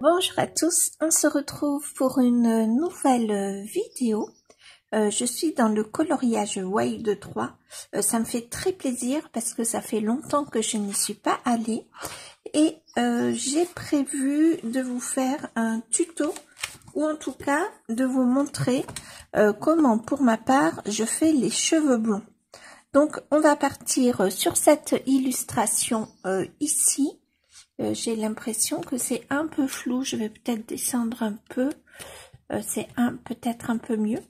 Bonjour à tous, on se retrouve pour une nouvelle vidéo. Je suis dans le coloriage Wild 3. Ça me fait très plaisir parce que ça fait longtemps que je n'y suis pas allée. Et j'ai prévu de vous faire un tuto, ou en tout cas de vous montrer comment pour ma part je fais les cheveux blonds. Donc on va partir sur cette illustration ici. J'ai l'impression que c'est un peu flou, je vais peut-être descendre un peu, c'est peut-être un peu mieux.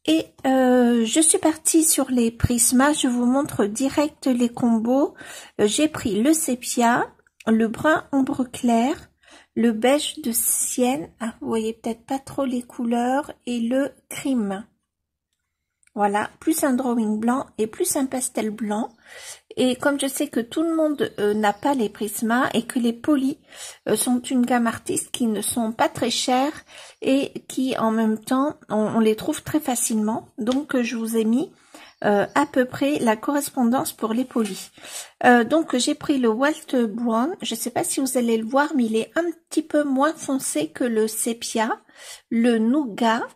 Et je suis partie sur les prismas, je vous montre direct les combos. J'ai pris le sépia, le brun ombre clair, le beige de sienne, vous voyez peut-être pas trop les couleurs, et le crime. Voilà, plus un drawing blanc et plus un pastel blanc. Et comme je sais que tout le monde n'a pas les prismas et que les polis sont une gamme artiste qui ne sont pas très chers et qui en même temps, on les trouve très facilement. Donc je vous ai mis à peu près la correspondance pour les polis. Donc j'ai pris le Walt Brown, je ne sais pas si vous allez le voir, mais il est un petit peu moins foncé que le sépia, le nougat,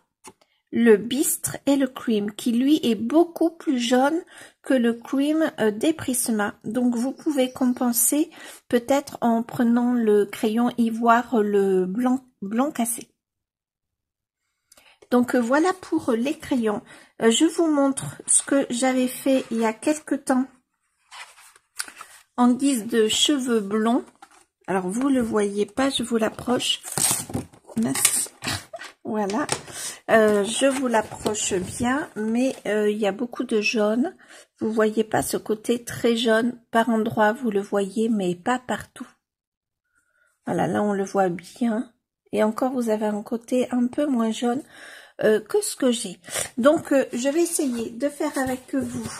le bistre et le cream, qui lui est beaucoup plus jaune que le cream des prismas. Donc vous pouvez compenser peut-être en prenant le crayon ivoire, le blanc cassé. Donc voilà pour les crayons. Je vous montre ce que j'avais fait il y a quelque temps en guise de cheveux blonds. Alors vous le voyez pas, je vous l'approche. Voilà, je vous l'approche bien, mais il y a beaucoup de jaune. Vous voyez pas ce côté très jaune par endroit, vous le voyez, mais pas partout. Voilà, là on le voit bien. Et encore, vous avez un côté un peu moins jaune que ce que j'ai. Donc, je vais essayer de faire avec vous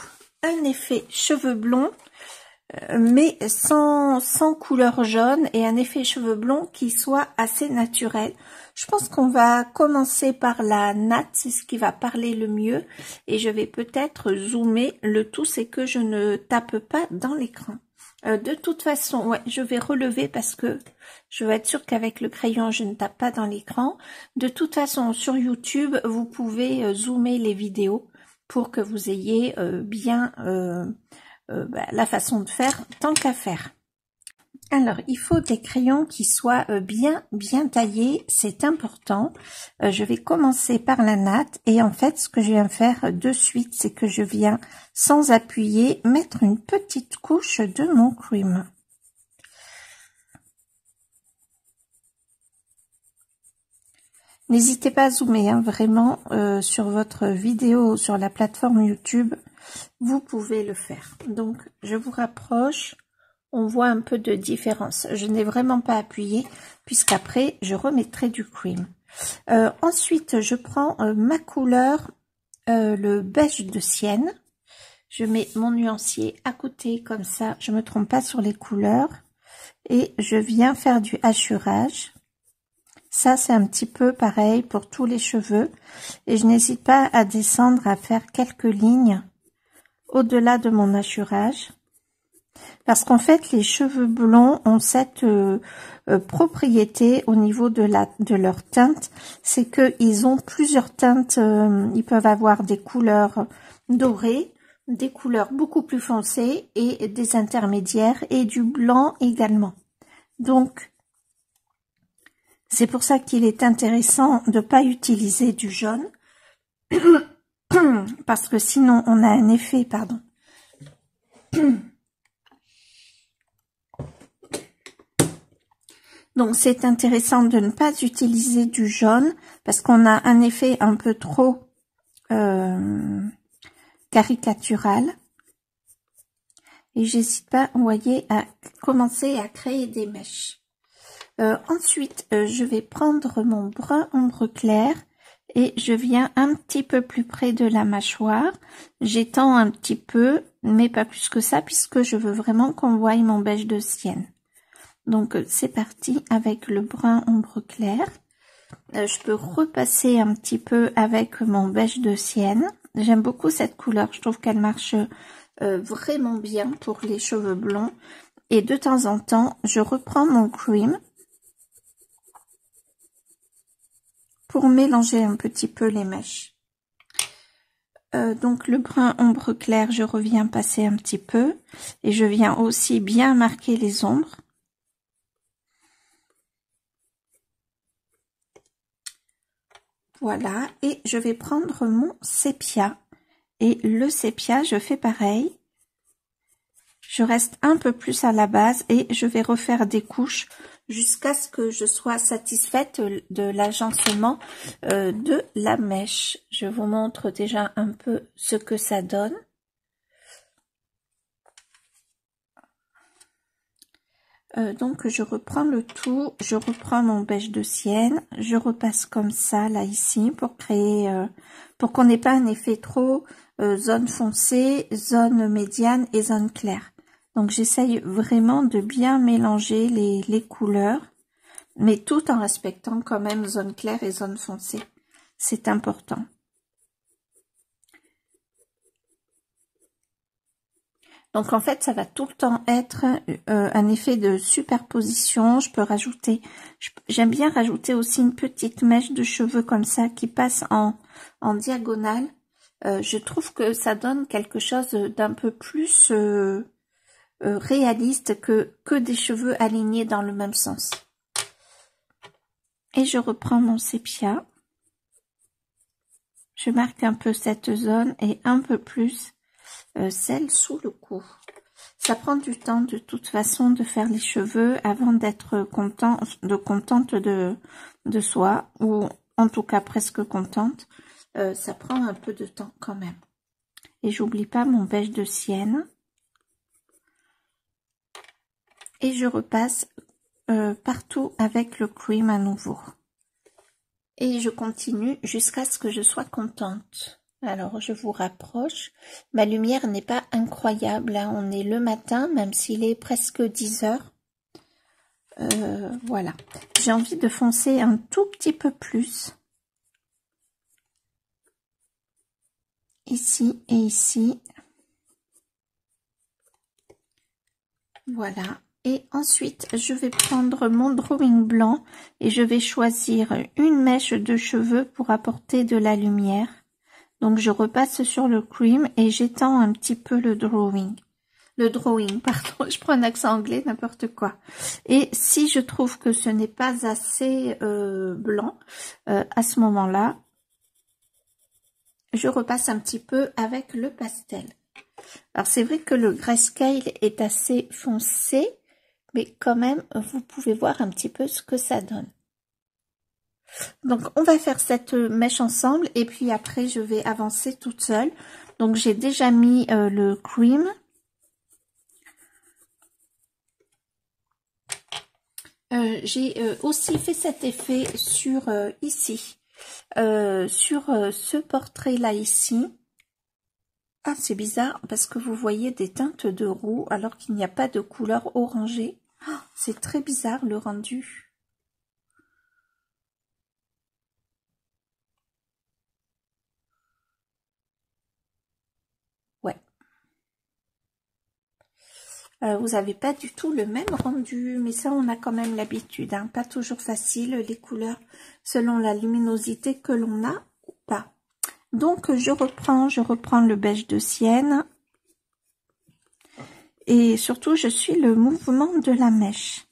un effet cheveux blonds, mais sans couleur jaune, et un effet cheveux blonds qui soit assez naturel. Je pense qu'on va commencer par la natte, c'est ce qui va parler le mieux, et je vais peut-être zoomer. Le tout, c'est que je ne tape pas dans l'écran. De toute façon, ouais, je vais relever parce que je veux être sûre qu'avec le crayon, je ne tape pas dans l'écran. De toute façon, sur YouTube, vous pouvez zoomer les vidéos pour que vous ayez bien la façon de faire tant qu'à faire. Alors, il faut des crayons qui soient bien taillés, c'est important. Je vais commencer par la natte, et en fait, ce que je viens faire de suite, c'est que je viens, sans appuyer, mettre une petite couche de mon cream. N'hésitez pas à zoomer, hein, vraiment, sur votre vidéo, sur la plateforme YouTube, vous pouvez le faire. Donc, je vous rapproche. On voit un peu de différence. Je n'ai vraiment pas appuyé, puisqu'après, je remettrai du cream. Ensuite, je prends ma couleur, le beige de sienne. Je mets mon nuancier à côté, comme ça, je ne me trompe pas sur les couleurs. Et je viens faire du hachurage. Ça, c'est un petit peu pareil pour tous les cheveux. Et je n'hésite pas à descendre, à faire quelques lignes au-delà de mon hachurage. Parce qu'en fait, les cheveux blonds ont cette propriété au niveau de leur teinte, c'est qu'ils ont plusieurs teintes. Ils peuvent avoir des couleurs dorées, des couleurs beaucoup plus foncées et des intermédiaires, et du blanc également. Donc, c'est pour ça qu'il est intéressant de ne pas utiliser du jaune, parce que sinon on a un effet, pardon. Donc, c'est intéressant de ne pas utiliser du jaune parce qu'on a un effet un peu trop caricatural. Et j'hésite pas, vous voyez, à commencer à créer des mèches. Ensuite, je vais prendre mon brun ombre clair et je viens un petit peu plus près de la mâchoire. J'étends un petit peu, mais pas plus que ça, puisque je veux vraiment qu'on voie mon beige de sienne. Donc, c'est parti avec le brun ombre clair. Je peux repasser un petit peu avec mon beige de sienne. J'aime beaucoup cette couleur. Je trouve qu'elle marche vraiment bien pour les cheveux blonds. Et de temps en temps, je reprends mon cream pour mélanger un petit peu les mèches. Donc le brun ombre clair, je reviens passer un petit peu et je viens aussi bien marquer les ombres. Voilà, et je vais prendre mon sépia. Et le sépia, je fais pareil. Je reste un peu plus à la base et je vais refaire des couches jusqu'à ce que je sois satisfaite de l'agencement de la mèche. Je vous montre déjà un peu ce que ça donne. Donc je reprends le tout, je reprends mon beige de Sienne, je repasse comme ça là ici pour créer, pour qu'on n'ait pas un effet trop zone foncée, zone médiane et zone claire. Donc j'essaye vraiment de bien mélanger les couleurs, mais tout en respectant quand même zone claire et zone foncée. C'est important. Donc en fait, ça va tout le temps être un effet de superposition. Je peux rajouter, j'aime bien rajouter aussi une petite mèche de cheveux comme ça qui passe en diagonale. Je trouve que ça donne quelque chose d'un peu plus réaliste que des cheveux alignés dans le même sens. Et je reprends mon sépia. Je marque un peu cette zone et un peu plus celle sous le cou. Ça prend du temps de toute façon de faire les cheveux avant d'être contente de soi, ou en tout cas presque contente. Ça prend un peu de temps quand même. Et j'oublie pas mon beige de Sienne. Et je repasse partout avec le cream à nouveau. Et je continue jusqu'à ce que je sois contente. Alors, je vous rapproche. Ma lumière n'est pas incroyable, hein. On est le matin, même s'il est presque 10 heures. Voilà. J'ai envie de foncer un tout petit peu plus. Ici et ici. Voilà. Et ensuite, je vais prendre mon drawing blanc et je vais choisir une mèche de cheveux pour apporter de la lumière. Donc, je repasse sur le cream et j'étends un petit peu le drawing. Pardon, je prends un accent anglais, n'importe quoi. Et si je trouve que ce n'est pas assez blanc, à ce moment-là, je repasse un petit peu avec le pastel. Alors, c'est vrai que le grayscale est assez foncé, mais quand même, vous pouvez voir un petit peu ce que ça donne. Donc, on va faire cette mèche ensemble et puis après, je vais avancer toute seule. Donc, j'ai déjà mis le cream. J'ai aussi fait cet effet sur ici, sur ce portrait-là ici. Ah, c'est bizarre parce que vous voyez des teintes de roux alors qu'il n'y a pas de couleur orangée. Oh, c'est très bizarre le rendu. Ouais. Vous n'avez pas du tout le même rendu, mais ça on a quand même l'habitude, hein. Pas toujours facile les couleurs selon la luminosité que l'on a ou pas. Donc je reprends le beige de Sienne et surtout je suis le mouvement de la mèche.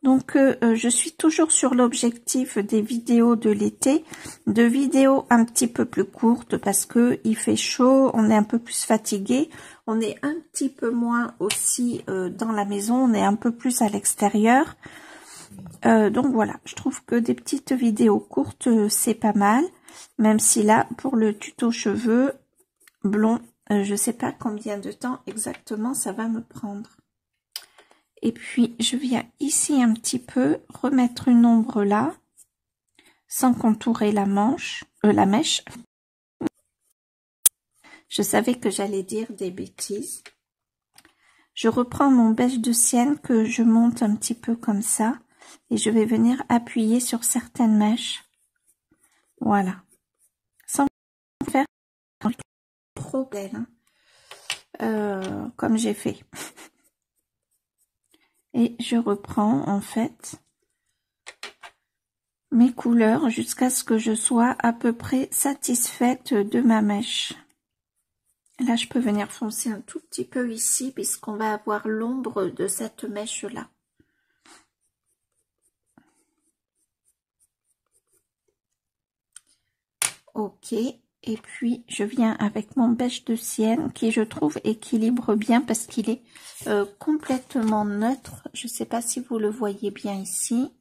Donc je suis toujours sur l'objectif des vidéos de l'été, de vidéos un petit peu plus courtes parce que il fait chaud, on est un peu plus fatigué, on est un petit peu moins aussi dans la maison, on est un peu plus à l'extérieur. Donc voilà, je trouve que des petites vidéos courtes c'est pas mal, même si là pour le tuto cheveux blonds, je sais pas combien de temps exactement ça va me prendre. Et puis, je viens ici un petit peu remettre une ombre là, sans contourer la mèche. Je savais que j'allais dire des bêtises. Je reprends mon beige de Sienne que je monte un petit peu comme ça. Et je vais venir appuyer sur certaines mèches. Voilà. Sans faire trop belle, hein. Comme j'ai fait. Et je reprends en fait mes couleurs jusqu'à ce que je sois à peu près satisfaite de ma mèche. Là, je peux venir foncer un tout petit peu ici puisqu'on va avoir l'ombre de cette mèche-là. Ok, et puis je viens avec mon beige de Sienne qui, je trouve, équilibre bien parce qu'il est complètement neutre. Je ne sais pas si vous le voyez bien ici.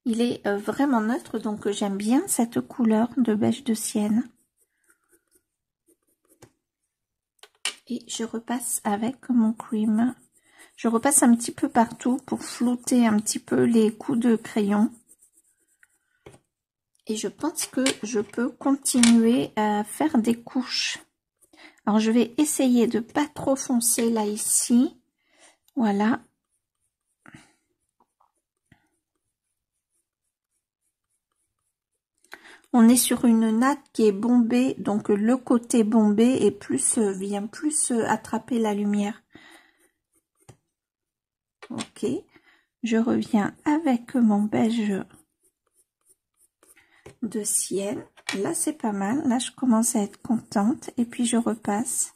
Il est vraiment neutre, donc j'aime bien cette couleur de beige de Sienne. Et je repasse avec mon cream. Je repasse un petit peu partout pour flouter un petit peu les coups de crayon. Et je pense que je peux continuer à faire des couches. Alors je vais essayer de pas trop foncer là ici. Voilà. On est sur une natte qui est bombée, donc le côté bombé est plus vient plus attraper la lumière. Ok. Je reviens avec mon beige de Sienne. Là c'est pas mal, là je commence à être contente et puis je repasse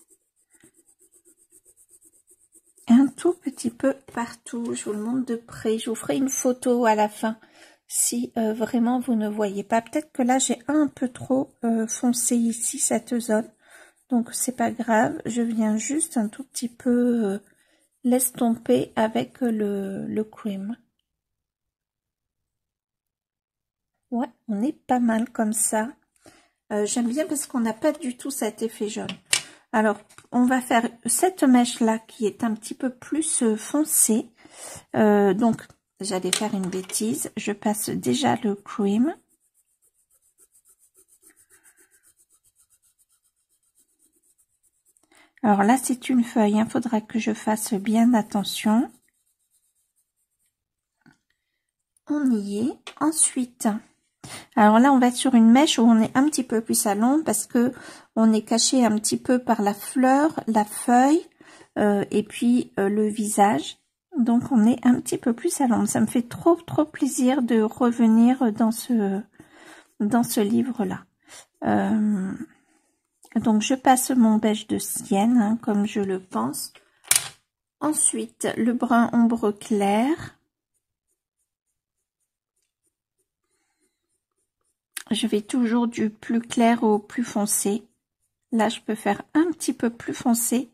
un tout petit peu partout. Je vous le montre de près, je vous ferai une photo à la fin si vraiment vous ne voyez pas. Peut-être que là j'ai un peu trop foncé ici cette zone, donc c'est pas grave, je viens juste un tout petit peu l'estomper avec le cream. Ouais, on est pas mal comme ça. J'aime bien parce qu'on n'a pas du tout cet effet jaune. Alors, on va faire cette mèche-là qui est un petit peu plus foncée. Donc, j'allais faire une bêtise. Je passe déjà le cream. Alors là, c'est une feuille. Il faudra que je fasse bien attention. On y est. Ensuite... Alors là, on va être sur une mèche où on est un petit peu plus à l'ombre parce que on est caché un petit peu par la fleur, la feuille et puis le visage. Donc on est un petit peu plus à l'ombre. Ça me fait trop plaisir de revenir dans ce livre-là. Donc je passe mon beige de Sienne, hein, comme je le pense. Ensuite, le brun ombre clair. Je vais toujours du plus clair au plus foncé. Là, je peux faire un petit peu plus foncé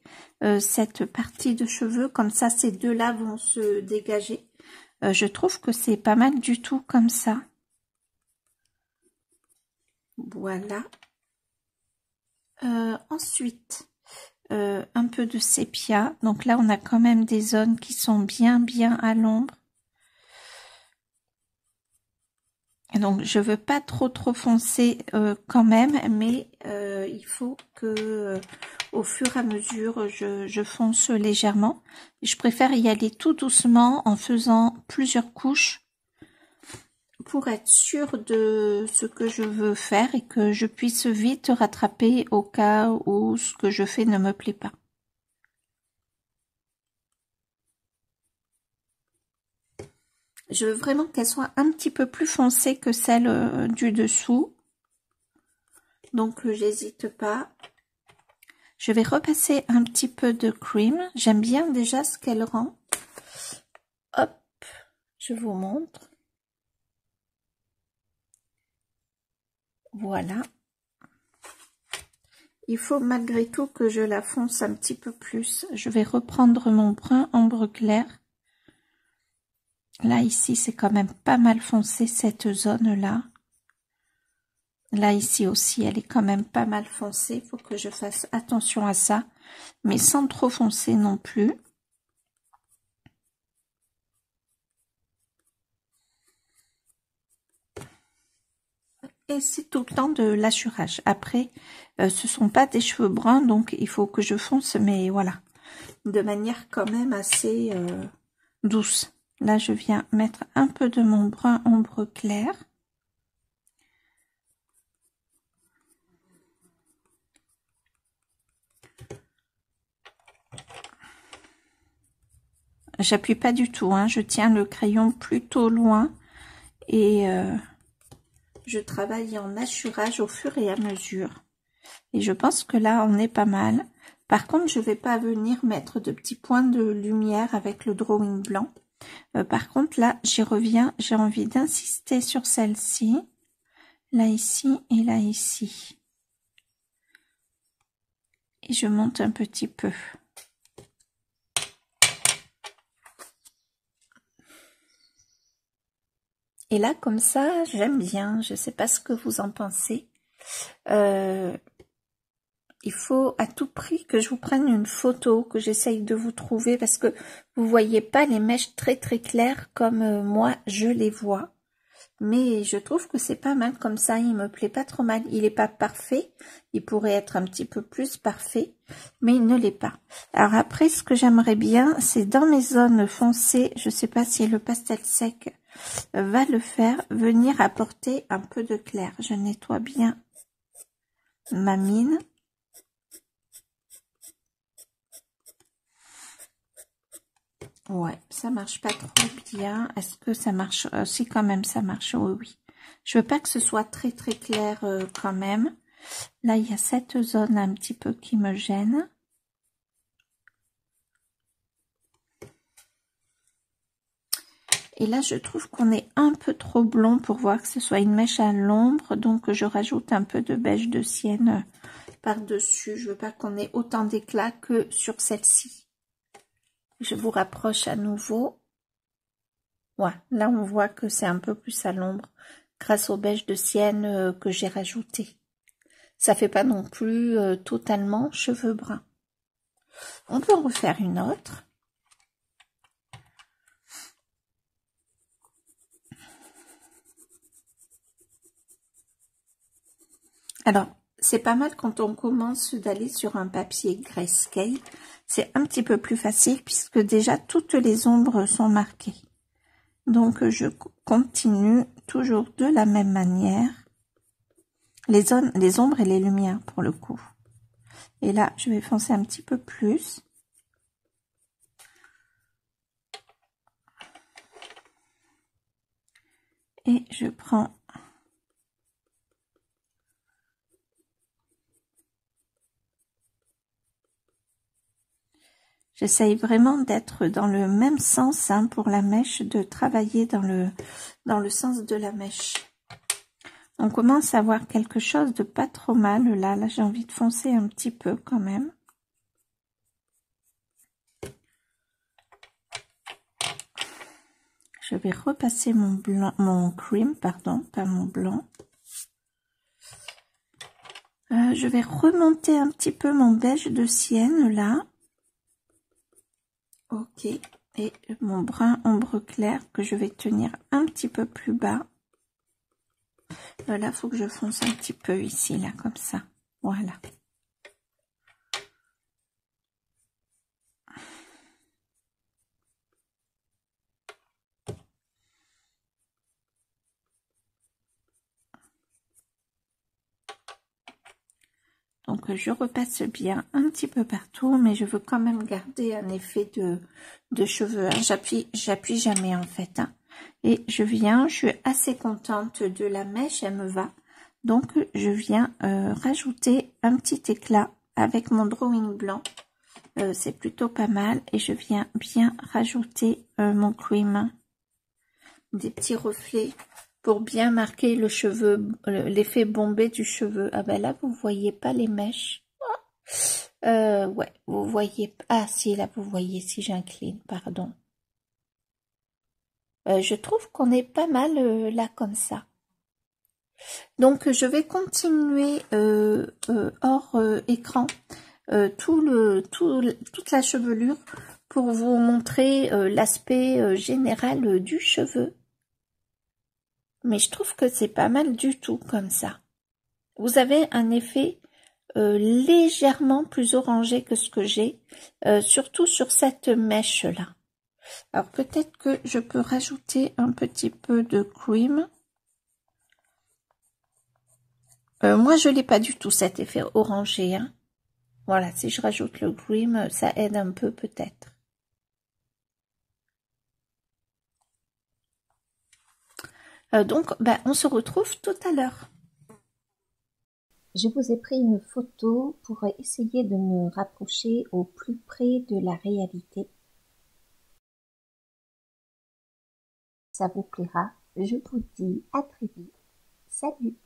cette partie de cheveux. Comme ça, ces deux-là vont se dégager. Je trouve que c'est pas mal du tout comme ça. Voilà. Ensuite, un peu de sépia. Donc là, on a quand même des zones qui sont bien à l'ombre. Donc je veux pas trop foncer quand même, mais il faut que au fur et à mesure je fonce légèrement. Je préfère y aller tout doucement en faisant plusieurs couches pour être sûre de ce que je veux faire et que je puisse vite rattraper au cas où ce que je fais ne me plaît pas. Je veux vraiment qu'elle soit un petit peu plus foncée que celle du dessous. Donc, j'hésite pas. Je vais repasser un petit peu de cream. J'aime bien déjà ce qu'elle rend. Hop, je vous montre. Voilà. Il faut malgré tout que je la fonce un petit peu plus. Je vais reprendre mon brun ombre clair. Là, ici, c'est quand même pas mal foncé, cette zone-là. Là, ici aussi, elle est quand même pas mal foncée. Il faut que je fasse attention à ça, mais sans trop foncer non plus. Et c'est tout le temps de l'assurage. Après, ce sont pas des cheveux bruns, donc il faut que je fonce, mais voilà. De manière quand même assez douce. Là, je viens mettre un peu de mon brun ombre clair. J'appuie pas du tout, hein. Je tiens le crayon plutôt loin et je travaille en hachurage au fur et à mesure. Et je pense que là, on est pas mal. Par contre, je vais pas venir mettre de petits points de lumière avec le drawing blanc. Par contre, là, j'y reviens. J'ai envie d'insister sur celle-ci. Là, ici et là, ici. Et je monte un petit peu. Et là, comme ça, j'aime bien. Je sais pas ce que vous en pensez. Il faut à tout prix que je vous prenne une photo, que j'essaye de vous trouver, parce que vous voyez pas les mèches très très claires comme moi je les vois. Mais je trouve que c'est pas mal comme ça, il me plaît pas trop mal. Il est pas parfait, il pourrait être un petit peu plus parfait, mais il ne l'est pas. Alors après, ce que j'aimerais bien, c'est dans mes zones foncées, je sais pas si le pastel sec va le faire, venir apporter un peu de clair. Je nettoie bien ma mine. Ouais, ça marche pas trop bien. Est-ce que ça marche? Si, quand même, ça marche. Oui, oui. Je veux pas que ce soit très très clair quand même. Là, il y a cette zone un petit peu qui me gêne. Et là, je trouve qu'on est un peu trop blond pour voir que ce soit une mèche à l'ombre. Donc, je rajoute un peu de beige de sienne par-dessus. Je veux pas qu'on ait autant d'éclat que sur celle-ci. Je vous rapproche à nouveau. Ouais, là on voit que c'est un peu plus à l'ombre grâce au beige de sienne que j'ai rajouté. Ça fait pas non plus totalement cheveux bruns. On peut en refaire une autre. Alors, c'est pas mal quand on commence d'aller sur un papier grayscale. C'est un petit peu plus facile puisque déjà toutes les ombres sont marquées. Donc, je continue toujours de la même manière. Les ombres et les lumières pour le coup. Et là, je vais foncer un petit peu plus. Et je prends j'essaye vraiment d'être dans le même sens hein, pour la mèche, de travailler dans le sens de la mèche. On commence à voir quelque chose de pas trop mal là. Là, j'ai envie de foncer un petit peu quand même. Je vais repasser mon blanc, mon cream, pardon, pas mon blanc. Je vais remonter un petit peu mon beige de sienne là. Ok, et mon brun ombre clair que je vais tenir un petit peu plus bas. Là, il faut que je fonce un petit peu ici, là, comme ça. Voilà. Donc, je repasse bien un petit peu partout, mais je veux quand même garder un effet de cheveux. Hein. J'appuie jamais, en fait. Hein. Et je suis assez contente de la mèche, elle me va. Donc, je viens rajouter un petit éclat avec mon drawing blanc. C'est plutôt pas mal. Et je viens bien rajouter mon cream. Des petits reflets pour bien marquer le cheveu, l'effet bombé du cheveu. Ah ben là, vous voyez pas les mèches. Ouais, vous voyez. Ah si, là, vous voyez si j'incline, pardon. Je trouve qu'on est pas mal là comme ça. Donc, je vais continuer hors écran toute la chevelure pour vous montrer l'aspect général du cheveu. Mais je trouve que c'est pas mal du tout comme ça. Vous avez un effet légèrement plus orangé que ce que j'ai, surtout sur cette mèche-là. Alors peut-être que je peux rajouter un petit peu de cream. Moi, je l'ai pas du tout cet effet orangé. Hein. Voilà, si je rajoute le cream, ça aide un peu peut-être. Donc, on se retrouve tout à l'heure. Je vous ai pris une photo pour essayer de me rapprocher au plus près de la réalité. Ça vous plaira. Je vous dis à très vite. Salut!